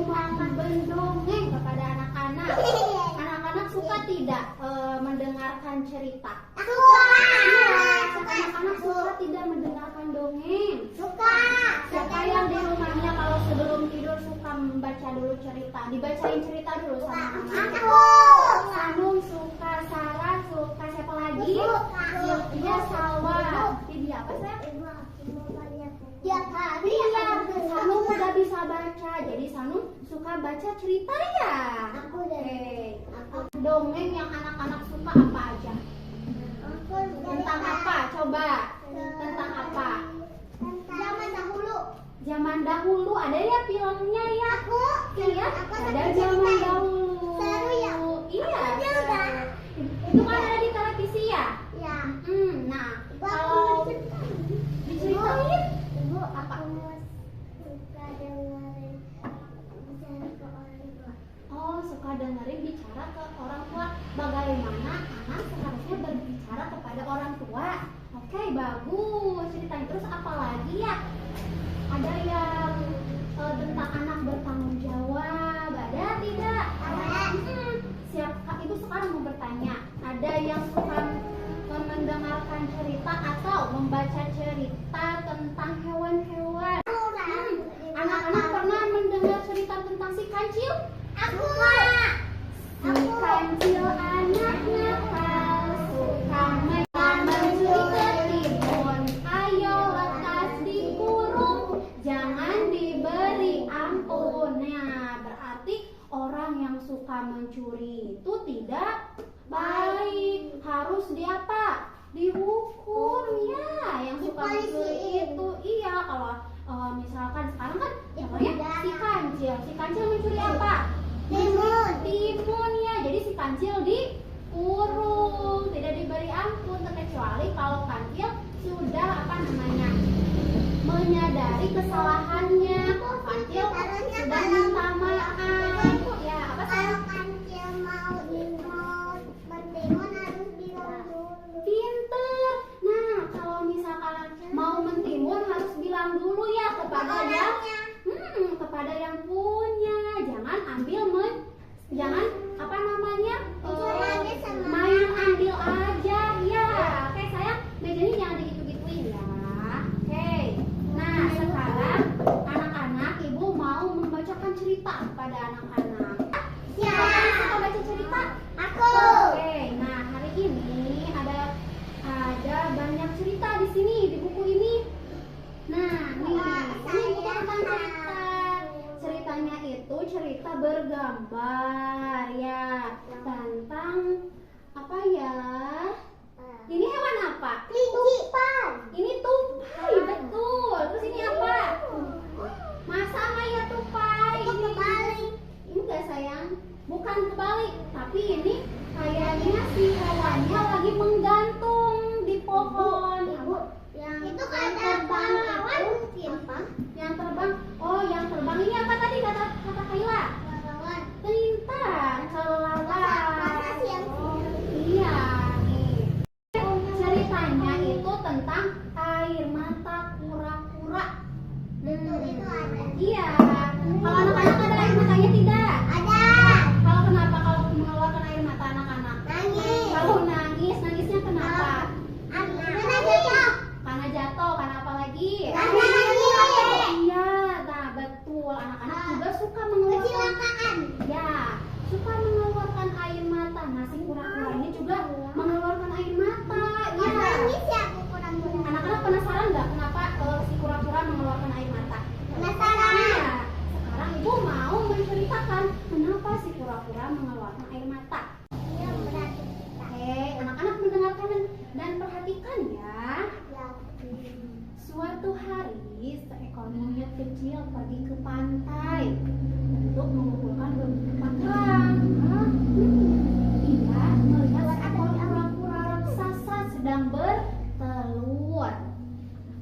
mau mendongeng kepada anak-anak. Anak-anak suka tidak mendengarkan cerita? Suka. Anak-anak suka tidak mendengarkan dongeng? Suka. Siapa yang di rumahnya kalau sebelum tidur suka membaca dulu cerita? Dibacain cerita dulu sama mama. Aku. Sanum suka, Sarah suka, siapa lagi? Sylvia, Salwa. Dia apa sih? Tiap hari Iya, Sanum udah bisa baca. Jadi Sanum suka baca cerita ya. Aku deh. Dongeng yang anak-anak suka apa aja? Tentang apa? Coba. Tentang apa? Zaman dahulu. Zaman dahulu ada ya filmnya ya. Aku. Iya, Aku ada suka zaman cerita. dahulu. Seru ya? Iya. Aku juga. Itu kan ada di televisi ya. Ya. Nah, Ibu, kalau aku cerita. diceritain Ibu, apa? suka dengerin bicara ke orang tua. Oh, suka dengerin bicara ke orang tua. Bagaimana anak seharusnya berbicara kepada orang tua? Oke, bagus. Ceritain terus apa lagi ya? Ada yang tentang anak bertanggung jawab. Ada tidak? Ada. Siapa? Ibu sekarang mau bertanya. Ada yang suka mendengarkan cerita atau membaca cerita tentang hewan-hewan? Anak-anak pernah mendengar cerita tentang si kancil? Aku. Si kancil anak nakal, suka main mencuri ketimun. Ayo lekas dikurung, jangan diberi ampun. Nah, berarti orang yang suka mencuri itu tidak baik. Harus diapa? Dihukum ya. Yang suka mencuri itu iya. Kalau misalkan sekarang kan contohnya si kancil. Si kancil mencuri apa? Timun ya. Jadi si kancil dikurung, tidak diberi ampun, terkecuali kalau kancil sudah menyadari kesalahannya. Kancil sudah minta maaf. Ya, apa sih? Kalau kancil mau mentimun harus bilang dulu. Pinter. Nah, kalau misalkan mau mentimun harus bilang dulu ya kepada yang punya. Jangan jangan main ambil aja ya. Oke sayang, meja ini jangan digitu-gituin ya. Oke. Nah, sekarang anak-anak ibu mau membacakan cerita kepada anak-anak. Siapa yang suka baca cerita? Aku. Oke, nah hari ini ada banyak cerita di sini di buku ini. Nah, nih ini buku tentang cerita. Ceritanya itu cerita bergambar ya tentang apa ya? Ini hewan apa? Tupai. Ini tupai, betul. Terus ini apa? Masa ya tupai? Itu kebalik. Ini enggak sayang, bukan kebalik, tapi ini kayaknya si hewannya lagi menggantung di pohon. Itu ada pahlawan mungkin. Apa? Yang terbang? Oh, yang terbang ini apa tadi kata Kayla? Pahlawan. Pintar, kelelawar. Masa sih yang Iya, nih. Ceritanya itu tentang air mata kura-kura. itu ada. Iya. Kalau anak-anak ada air matanya tidak? Ada. Kalau kenapa kalau mengeluarkan air mata anak-anak? Nangis. Kalau nangisnya kenapa? Karena jatuh. Karena jatuh, karena apa lagi? Karena nangis. Iya, nah betul. Anak-anak juga suka mengeluarkan. Kecelakaan. Ya, suka mengeluarkan air mata. Nah, si kura-kura ini juga mengeluarkan air mata. Yang Ya. nangis ya aku kurang. Anak-anak penasaran nggak kenapa si kura-kura mengeluarkan air mata? Penasaran. Iya. Sekarang ibu mau menceritakan kenapa si kura-kura mengeluarkan air mata. Iya, berarti. Oke, anak-anak mendengarkan dan perhatikan ya. Suatu hari, seekor monyet kecil pergi ke pantai untuk mengumpulkan beberapa kerang. Ia melihat seekor kura-kura raksasa sedang bertelur.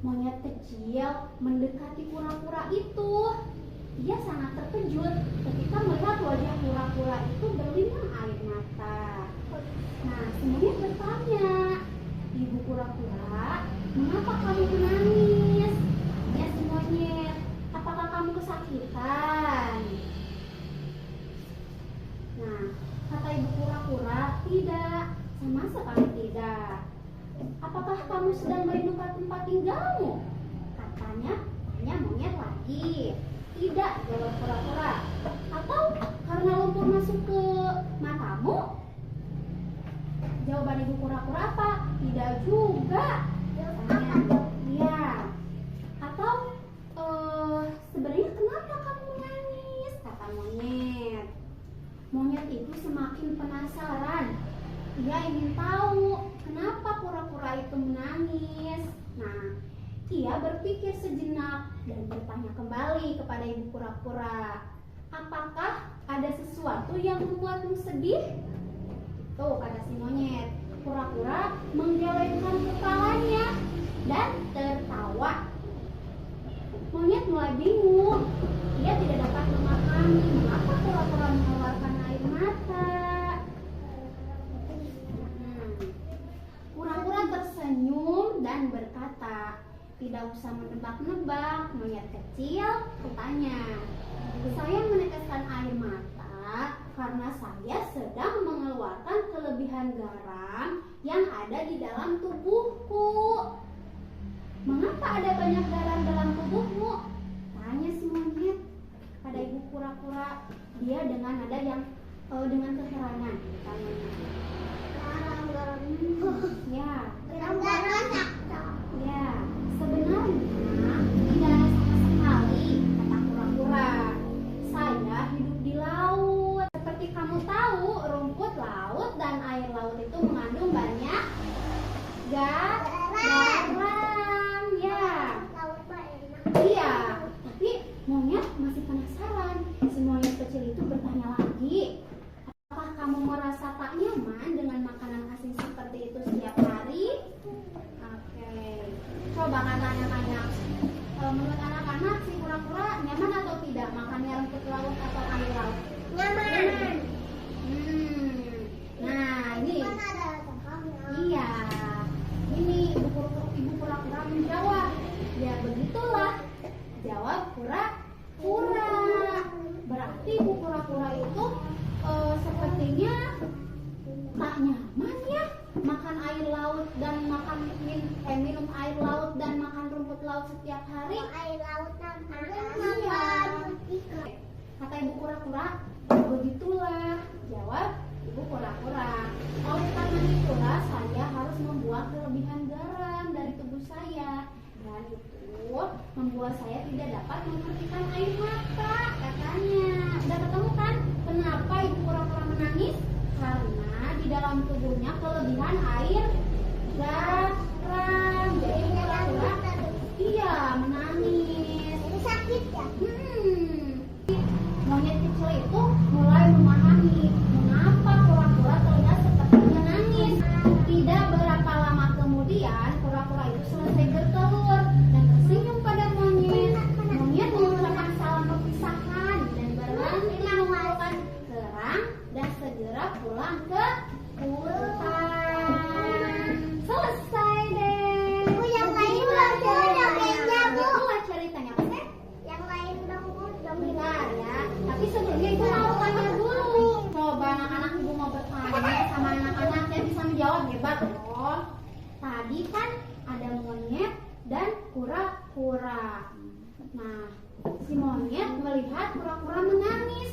Monyet kecil mendekati kura-kura itu. Ia sangat terkejut ketika melihat wajah kura-kura itu berlinang air mata. Nah, si monyet bertanya, "Ibu kura-kura, mengapa kamu menangis?" Tanya si monyet, "Apakah kamu kesakitan?" sekali tidak. Apakah kamu sedang merindukan tempat tinggalmu? Katanya monyet lagi. Tidak, jawab kura-kura. Atau karena lumpur masuk ke matamu? Jawaban ibu kura-kura apa? Tidak juga. Tanya. Iya. Atau sebenarnya kenapa kamu menangis? Kata monyet. Monyet itu semakin penasaran. Ia ingin tahu kenapa kura-kura itu menangis. Nah, ia berpikir sejenak dan bertanya kembali kepada ibu kura-kura. Apakah ada sesuatu yang membuatmu sedih? Tuh, kata si monyet. Kura-kura menggelengkan kepalanya dan tertawa. Monyet mulai bingung. Ia tidak dapat memahami mengapa kura-kura mengeluarkan air mata. Kura-kura tersenyum dan berkata, tidak usah menebak-nebak, monyet kecil, bertanya. Saya meneteskan air mata karena saya sedang mengeluarkan kelebihan garam yang ada di dalam tubuhku. Mengapa ada banyak garam dalam tubuhmu? Tanya si monyet pada ibu kura-kura. Dia dengan nada yang dengan keheranan. Tanya. Garam. Ya. Garam. Ya, sebenarnya tidak ada sama sekali, kata kura-kura. Saya hidup di laut. Seperti kamu tahu, rumput laut dan air laut itu mengandung banyak garam. Ya, iya. Tapi monyet masih penasaran. Si monyet kecil itu bertanya lagi, apakah kamu merasa tak nyaman dengan makanan asin seperti itu setiap hari? Coba tanya-tanya. Menurut anak-anak si kura-kura nyaman atau tidak makannya rumput laut atau air laut? Nyaman. Nah, ini. Iya. Ini ibu kura-kura menjawab. Ya begitulah. Jawab kura-kura. Berarti ibu kura-kura itu sepertinya tak nyaman ya makan air laut dan minum air laut dan makan rumput laut setiap hari. Air laut dan Kata ibu kura-kura, begitulah, jawab ibu kura-kura. Oleh karena itulah saya harus membuang kelebihan garam dari tubuh saya, dan itu membuat saya tidak dapat menghentikan air mata. Katanya, udah ketemu kan kenapa ibu kura-kura menangis? Karena di dalam tubuhnya kelebihan air garam. Jadi kura-kura iya menangis. Jadi sakit ya? Monyet kecil itu mulai memahami mengapa kura-kura terlihat seperti menangis. Tidak berapa lama kemudian kura-kura itu selesai bertelur dan tersenyum pada monyet. Monyet mengucapkan salam perpisahan dan berhenti mengumpulkan kerang dan segera pulang ke hutan. Selesai deh. Bu, yang lain belum cerita kayaknya, Bu. Itulah ceritanya, Pak. Yang lain dong, Bu. Bentar ya. Tapi sebelumnya ibu mau tanya dulu. Coba anak-anak ibu mau bertanya sama anak-anak yang bisa menjawab, hebat loh. Tadi kan ada monyet dan kura-kura. Nah, si monyet melihat kura-kura menangis.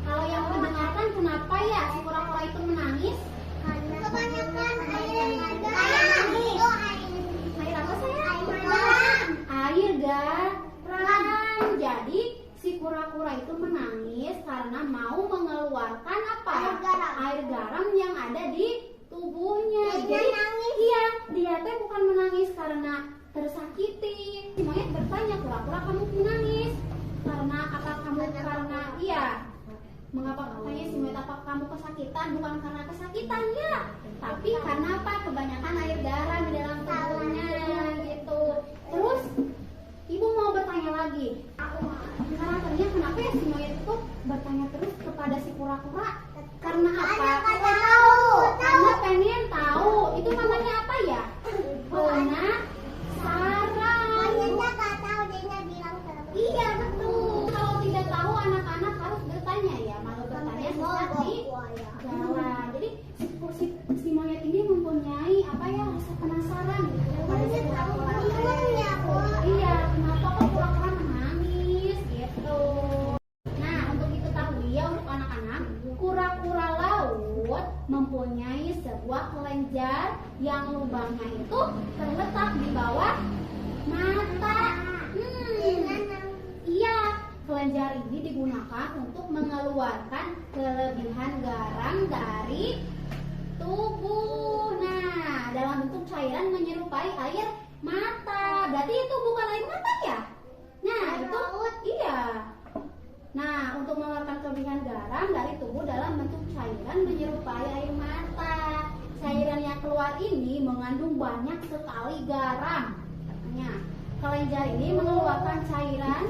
Kalau yang mendengarkan kenapa ya si kura-kura itu menangis? Karena kebanyakan air garam. Air apa saya? Air garam. Air garam. Jadi si kura-kura itu menangis karena mau mengeluarkan apa? Air garam yang ada di tubuhnya. Dia Jadi nangis. iya, dia teh bukan menangis karena tersakiti. Si monyet bertanya, kura-kura kamu menangis karena apa? Kamu karena iya. Mengapa katanya si monyet, apa kamu kesakitan? Bukan karena kesakitan ya, tapi karena apa? Kebanyakan air garam di dalam tubuhnya gitu. Terus ibu mau bertanya lagi. Karakternya kenapa ya si monyet itu bertanya terus kepada si kura-kura? Karena apa? Karena pengen tahu. Itu namanya apa ya? Penasaran. Monyetnya nggak tahu, dia bilang terus. Iya betul. Kalau tidak tahu anak-anak harus bertanya ya. Malu bertanya susah di jalan. Jadi si monyet kelenjar yang lubangnya itu terletak di bawah mata. Iya, kelenjar ini digunakan untuk mengeluarkan kelebihan garam dari tubuh. Nah, dalam bentuk cairan menyerupai air mata. Berarti itu bukan air mata ya? Nah, itu iya. Nah, untuk mengeluarkan kelebihan garam dari tubuh dalam bentuk cairan menyerupai air mata. Cairan yang keluar ini mengandung banyak sekali garam. Katanya, kelenjar ini mengeluarkan cairan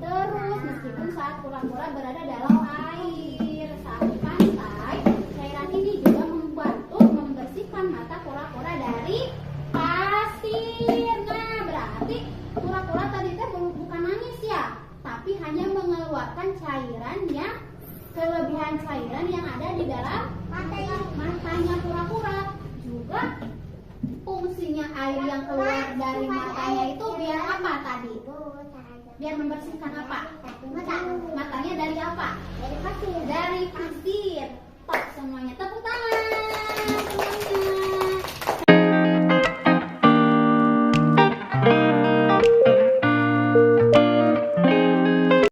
terus meskipun saat kura-kura berada dalam air. Saat di pantai, cairan ini juga membantu membersihkan mata kura-kura dari pasir. Nah, berarti kura-kura tadi teh bukan nangis ya, tapi hanya mengeluarkan cairan yang kelebihan cairan yang ada di dalam matanya kura-kura. Juga fungsinya air yang keluar dari matanya itu biar apa tadi? Biar membersihkan apa?